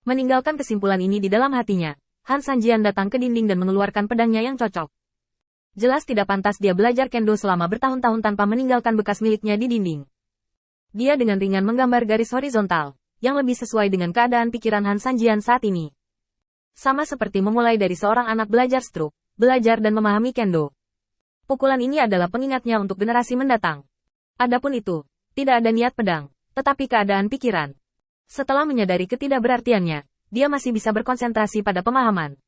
Meninggalkan kesimpulan ini di dalam hatinya, Han Sanjian datang ke dinding dan mengeluarkan pedangnya yang cocok. Jelas tidak pantas dia belajar kendo selama bertahun-tahun tanpa meninggalkan bekas miliknya di dinding. Dia dengan ringan menggambar garis horizontal, yang lebih sesuai dengan keadaan pikiran Han Sanjian saat ini. Sama seperti memulai dari seorang anak belajar stroke, belajar dan memahami kendo. Pukulan ini adalah pengingatnya untuk generasi mendatang. Adapun itu, tidak ada niat pedang, tetapi keadaan pikiran. Setelah menyadari ketidakberartiannya, dia masih bisa berkonsentrasi pada pemahaman.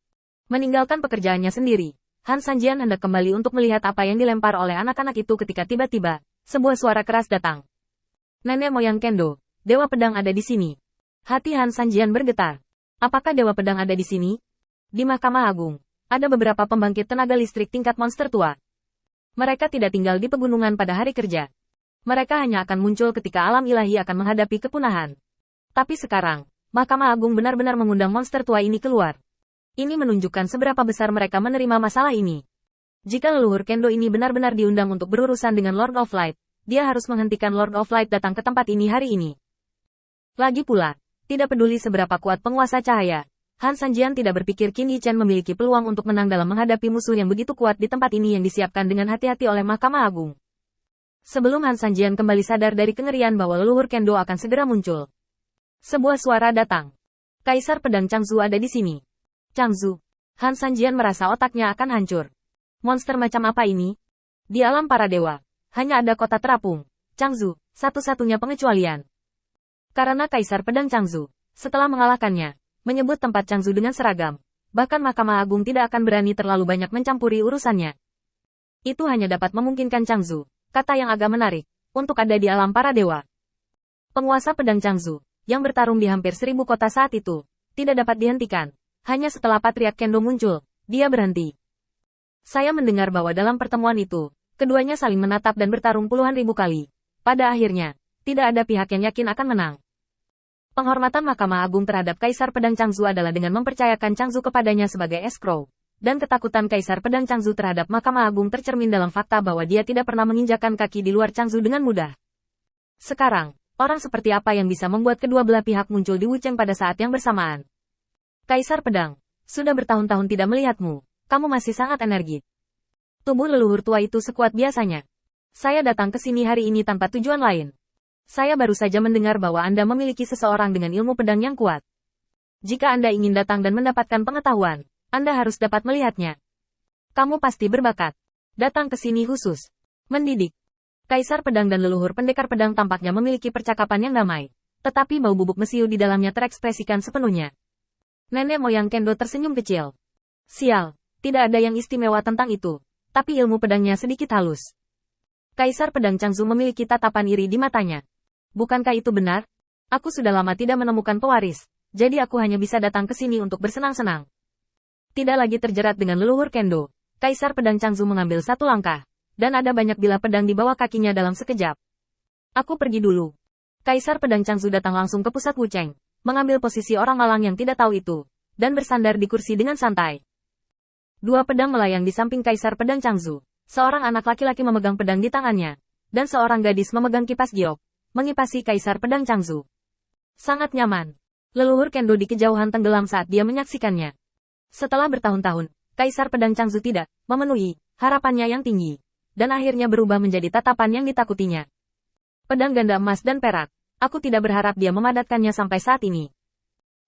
Meninggalkan pekerjaannya sendiri, Han Sanjian hendak kembali untuk melihat apa yang dilempar oleh anak-anak itu ketika tiba-tiba, sebuah suara keras datang. Nenek moyang kendo, Dewa Pedang ada di sini. Hati Han Sanjian bergetar. Apakah Dewa Pedang ada di sini? Di Mahkamah Agung, ada beberapa pembangkit tenaga listrik tingkat monster tua. Mereka tidak tinggal di pegunungan pada hari kerja. Mereka hanya akan muncul ketika alam ilahi akan menghadapi kepunahan. Tapi sekarang, Mahkamah Agung benar-benar mengundang monster tua ini keluar. Ini menunjukkan seberapa besar mereka menerima masalah ini. Jika leluhur kendo ini benar-benar diundang untuk berurusan dengan Lord of Light, dia harus menghentikan Lord of Light datang ke tempat ini hari ini. Lagi pula, tidak peduli seberapa kuat penguasa cahaya, Han Sanjian tidak berpikir Qin Yichen memiliki peluang untuk menang dalam menghadapi musuh yang begitu kuat di tempat ini yang disiapkan dengan hati-hati oleh Mahkamah Agung. Sebelum Han Sanjian kembali sadar dari kengerian bahwa leluhur kendo akan segera muncul, sebuah suara datang. Kaisar Pedang Changzu ada di sini. Changzu. Han Sanjian merasa otaknya akan hancur. Monster macam apa ini? Di alam para dewa, hanya ada kota terapung, Changzu, satu-satunya pengecualian. Karena Kaisar Pedang Changzu, setelah mengalahkannya, menyebut tempat Changzu dengan seragam, bahkan Mahkamah Agung tidak akan berani terlalu banyak mencampuri urusannya. Itu hanya dapat memungkinkan Changzu, kata yang agak menarik, untuk ada di alam para dewa. Penguasa Pedang Changzu, yang bertarung di hampir 1000 kota saat itu, tidak dapat dihentikan. Hanya setelah Patriark Kendo muncul, dia berhenti. Saya mendengar bahwa dalam pertemuan itu, keduanya saling menatap dan bertarung puluhan ribu kali. Pada akhirnya, tidak ada pihak yang yakin akan menang. Penghormatan Mahkamah Agung terhadap Kaisar Pedang Changzu adalah dengan mempercayakan Changzu kepadanya sebagai escrow. Dan ketakutan Kaisar Pedang Changzu terhadap Mahkamah Agung tercermin dalam fakta bahwa dia tidak pernah menginjakkan kaki di luar Changzu dengan mudah. Sekarang, orang seperti apa yang bisa membuat kedua belah pihak muncul di Wucheng pada saat yang bersamaan? Kaisar Pedang, sudah bertahun-tahun tidak melihatmu, kamu masih sangat energik. Tubuh leluhur tua itu sekuat biasanya. Saya datang ke sini hari ini tanpa tujuan lain. Saya baru saja mendengar bahwa Anda memiliki seseorang dengan ilmu pedang yang kuat. Jika Anda ingin datang dan mendapatkan pengetahuan, Anda harus dapat melihatnya. Kamu pasti berbakat. Datang ke sini khusus. Mendidik. Kaisar Pedang dan leluhur pendekar pedang tampaknya memiliki percakapan yang damai. Tetapi bau bubuk mesiu di dalamnya terekspresikan sepenuhnya. Nenek moyang Kendo tersenyum kecil. Sial, tidak ada yang istimewa tentang itu. Tapi ilmu pedangnya sedikit halus. Kaisar Pedang Changzu memiliki tatapan iri di matanya. Bukankah itu benar? Aku sudah lama tidak menemukan pewaris, jadi aku hanya bisa datang ke sini untuk bersenang-senang. Tidak lagi terjerat dengan leluhur kendo, Kaisar Pedang Changzu mengambil satu langkah, dan ada banyak bilah pedang di bawah kakinya dalam sekejap. Aku pergi dulu. Kaisar Pedang Changzu datang langsung ke pusat Wucheng, mengambil posisi orang malang yang tidak tahu itu, dan bersandar di kursi dengan santai. Dua pedang melayang di samping Kaisar Pedang Changzu, seorang anak laki-laki memegang pedang di tangannya, dan seorang gadis memegang kipas giok, mengipasi Kaisar Pedang Changzu. Sangat nyaman. Leluhur kendo di kejauhan tenggelam saat dia menyaksikannya. Setelah bertahun-tahun, Kaisar Pedang Changzu tidak memenuhi harapannya yang tinggi, dan akhirnya berubah menjadi tatapan yang ditakutinya. Pedang ganda emas dan perak, aku tidak berharap dia memadatkannya sampai saat ini.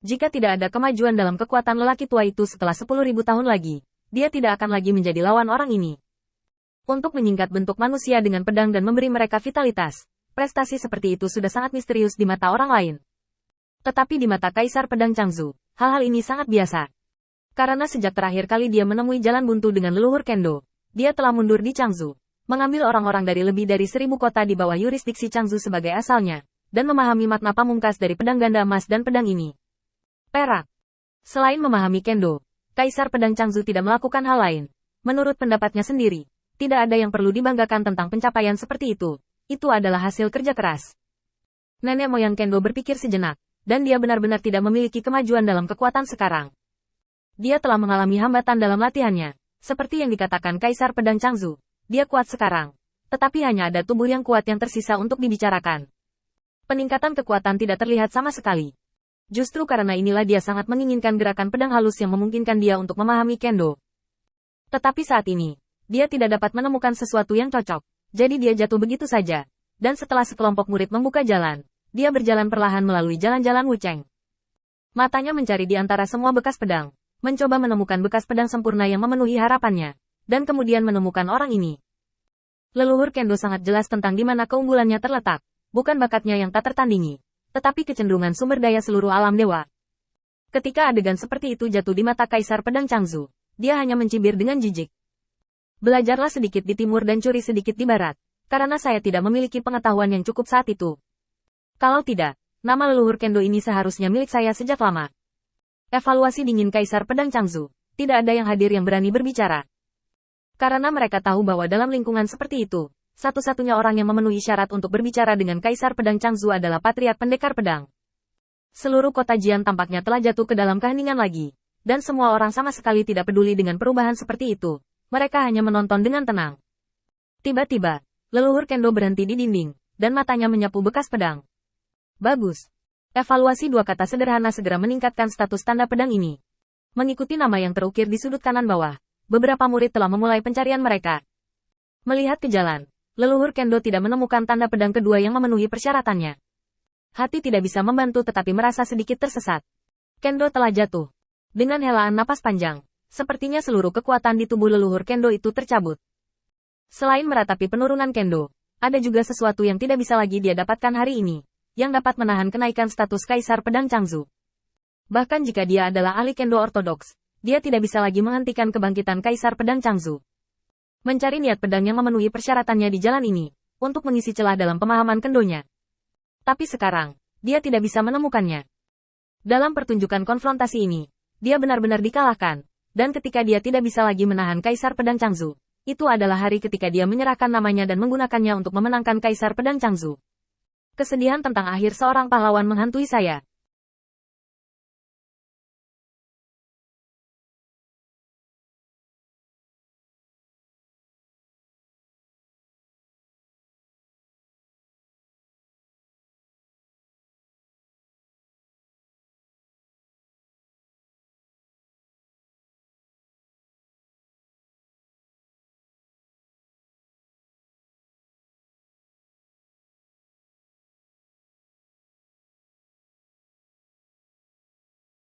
Jika tidak ada kemajuan dalam kekuatan lelaki tua itu setelah 10.000 tahun lagi, dia tidak akan lagi menjadi lawan orang ini. Untuk menyingkat bentuk manusia dengan pedang dan memberi mereka vitalitas, prestasi seperti itu sudah sangat misterius di mata orang lain. Tetapi di mata Kaisar Pedang Changzu, hal-hal ini sangat biasa. Karena sejak terakhir kali dia menemui jalan buntu dengan leluhur kendo, dia telah mundur di Changzu, mengambil orang-orang dari lebih dari 1000 kota di bawah yurisdiksi Changzu sebagai asalnya, dan memahami makna pamungkas dari pedang ganda emas dan pedang ini. Perak. Selain memahami kendo, Kaisar Pedang Changzu tidak melakukan hal lain. Menurut pendapatnya sendiri, tidak ada yang perlu dibanggakan tentang pencapaian seperti itu. Itu adalah hasil kerja keras. Nenek moyang Kendo berpikir sejenak, dan dia benar-benar tidak memiliki kemajuan dalam kekuatan sekarang. Dia telah mengalami hambatan dalam latihannya, seperti yang dikatakan Kaisar Pedang Changzu. Dia kuat sekarang, tetapi hanya ada tubuh yang kuat yang tersisa untuk dibicarakan. Peningkatan kekuatan tidak terlihat sama sekali. Justru karena inilah dia sangat menginginkan gerakan pedang halus yang memungkinkan dia untuk memahami kendo. Tetapi saat ini, dia tidak dapat menemukan sesuatu yang cocok. Jadi dia jatuh begitu saja. Dan setelah sekelompok murid membuka jalan, dia berjalan perlahan melalui jalan-jalan Wucheng. Matanya mencari di antara semua bekas pedang, mencoba menemukan bekas pedang sempurna yang memenuhi harapannya, dan kemudian menemukan orang ini. Leluhur kendo sangat jelas tentang di mana keunggulannya terletak, bukan bakatnya yang tak tertandingi, tetapi kecenderungan sumber daya seluruh alam dewa. Ketika adegan seperti itu jatuh di mata Kaisar Pedang Changzu, dia hanya mencibir dengan jijik. Belajarlah sedikit di timur dan curi sedikit di barat, karena saya tidak memiliki pengetahuan yang cukup saat itu. Kalau tidak, nama leluhur kendo ini seharusnya milik saya sejak lama. Evaluasi dingin Kaisar Pedang Changzu, tidak ada yang hadir yang berani berbicara. Karena mereka tahu bahwa dalam lingkungan seperti itu, satu-satunya orang yang memenuhi syarat untuk berbicara dengan Kaisar Pedang Changzu adalah Patriark Pendekar Pedang. Seluruh kota Jian tampaknya telah jatuh ke dalam keheningan lagi, dan semua orang sama sekali tidak peduli dengan perubahan seperti itu. Mereka hanya menonton dengan tenang. Tiba-tiba, leluhur kendo berhenti di dinding, dan matanya menyapu bekas pedang. Bagus. Evaluasi dua kata sederhana segera meningkatkan status tanda pedang ini. Mengikuti nama yang terukir di sudut kanan bawah, beberapa murid telah memulai pencarian mereka. Melihat ke jalan, leluhur kendo tidak menemukan tanda pedang kedua yang memenuhi persyaratannya. Hati tidak bisa membantu tetapi merasa sedikit tersesat. Kendo telah jatuh. Dengan helaan napas panjang, sepertinya seluruh kekuatan di tubuh leluhur kendo itu tercabut. Selain meratapi penurunan kendo, ada juga sesuatu yang tidak bisa lagi dia dapatkan hari ini, yang dapat menahan kenaikan status Kaisar Pedang Changzu. Bahkan jika dia adalah ahli kendo ortodoks, dia tidak bisa lagi menghentikan kebangkitan Kaisar Pedang Changzu. Mencari niat pedang yang memenuhi persyaratannya di jalan ini, untuk mengisi celah dalam pemahaman kendonya. Tapi sekarang, dia tidak bisa menemukannya. Dalam pertunjukan konfrontasi ini, dia benar-benar dikalahkan. Dan ketika dia tidak bisa lagi menahan Kaisar Pedang Changzu, itu adalah hari ketika dia menyerahkan namanya dan menggunakannya untuk memenangkan Kaisar Pedang Changzu. Kesedihan tentang akhir seorang pahlawan menghantui saya.